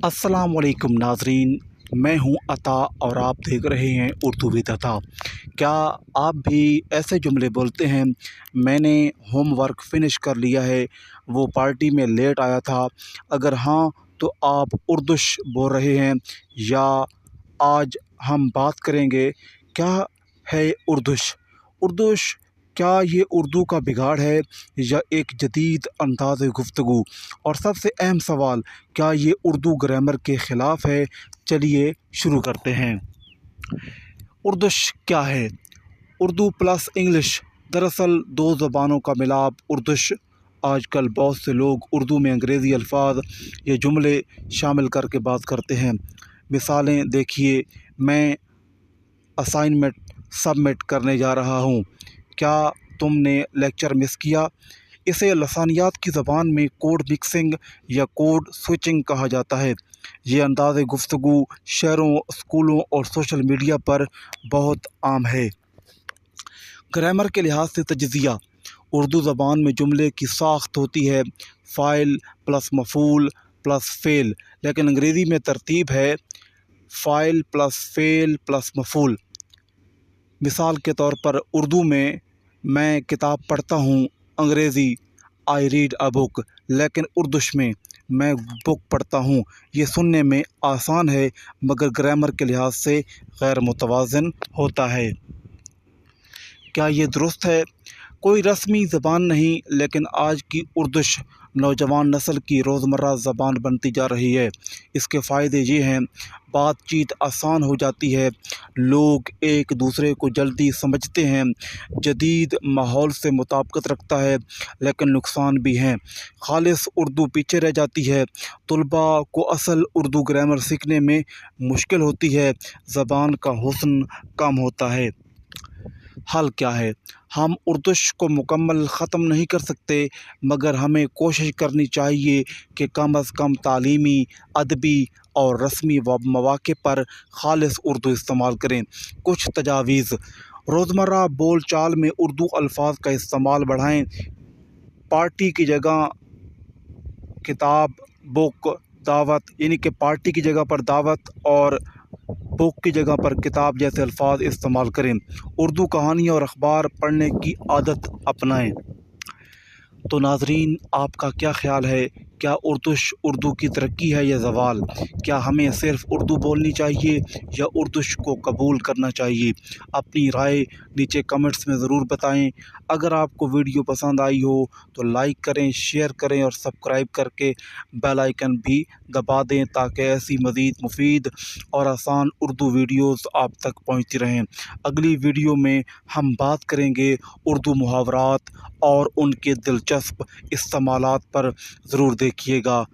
अस्सलाम वालेकुम नाजरीन, मैं हूं अता और आप देख रहे हैं उर्दू विद अता। क्या आप भी ऐसे जुमले बोलते हैं? मैंने होमवर्क फिनिश कर लिया है, वो पार्टी में लेट आया था। अगर हाँ तो आप उर्दूश बोल रहे हैं। या आज हम बात करेंगे क्या है उर्दूश। उर्दूश क्या ये उर्दू का बिगाड़ है या एक जदीद अंदाज़ गुफ्तगू? और सबसे अहम सवाल, क्या ये उर्दू ग्रामर के ख़िलाफ़ है? चलिए शुरू करते हैं। उर्दूश क्या है? उर्दू प्लस इंग्लिश, दरअसल दो ज़बानों का मिलाप उर्दूश। आजकल बहुत से लोग उर्दू में अंग्रेज़ी अल्फाज या जुमले शामिल करके बात करते हैं। मिसालें देखिए, मैं असाइनमेंट सबमिट करने जा रहा हूँ। क्या तुमने लेक्चर मिस किया? इसे लसानियात की ज़बान में कोड मिक्सिंग या कोड स्विचिंग कहा जाता है। ये अंदाज़ गुफ्तगू शहरों, स्कूलों और सोशल मीडिया पर बहुत आम है। ग्रामर के लिहाज से तज्ज़िया, उर्दू ज़बान में जुमले की साख्त होती है फ़ाइल प्लस मफ़ूल प्लस फ़ेल, लेकिन अंग्रेज़ी में तरतीब है फ़ाइल प्लस फ़ेल प्लस मफ़ूल। मिसाल के तौर पर उर्दू में मैं किताब पढ़ता हूँ, अंग्रेज़ी आई रीड अ बुक, लेकिन उर्दूश में मैं बुक पढ़ता हूँ। ये सुनने में आसान है मगर ग्रामर के लिहाज से गैर मुतवाज़न होता है। क्या ये दुरुस्त है? कोई रस्मी ज़बान नहीं, लेकिन आज की उर्दूश नौजवान नस्ल की रोज़मर्रा ज़बान बनती जा रही है। इसके फ़ायदे ये हैं, बातचीत आसान हो जाती है, लोग एक दूसरे को जल्दी समझते हैं, जदीद माहौल से मुताबिकत रखता है, लेकिन नुकसान भी हैं। खालिस उर्दू पीछे रह जाती है, तलबा को असल उर्दू ग्रामर सीखने में मुश्किल होती है, ज़बान का हुस्न कम होता है। हल क्या है? हम उर्दूश को मुकम्मल ख़त्म नहीं कर सकते, मगर हमें कोशिश करनी चाहिए कि कम अज़ कम तालीमी, अदबी और रस्मी मौक़े पर खालिस उर्दू इस्तेमाल करें। कुछ तजावीज़: रोज़मर्रा बोल चाल में उर्दू अल्फाज का इस्तेमाल बढ़ाएँ। पार्टी की जगह किताब, बुक, दावत, यानी कि पार्टी की जगह पर दावत और बुक की जगह पर किताब जैसे अल्फाज इस्तेमाल करें। उर्दू कहानियाँ और अखबार पढ़ने की आदत अपनाएं। तो नाजरीन, आपका क्या ख्याल है? क्या उर्दूश उर्दू की तरक्की है या ज़वाल? क्या हमें सिर्फ़ उर्दू बोलनी चाहिए या उर्दूश को कबूल करना चाहिए? अपनी राय नीचे कमेंट्स में ज़रूर बताएं। अगर आपको वीडियो पसंद आई हो तो लाइक करें, शेयर करें और सब्सक्राइब करके बेल आइकन भी दबा दें ताकि ऐसी मज़ीद मुफीद और आसान उर्दू वीडियोज़ आप तक पहुँचती रहें। अगली वीडियो में हम बात करेंगे उर्दू मुहावरात और उनके दिलचस्प इस्तेमालात पर। ज़रूर देखिएगा।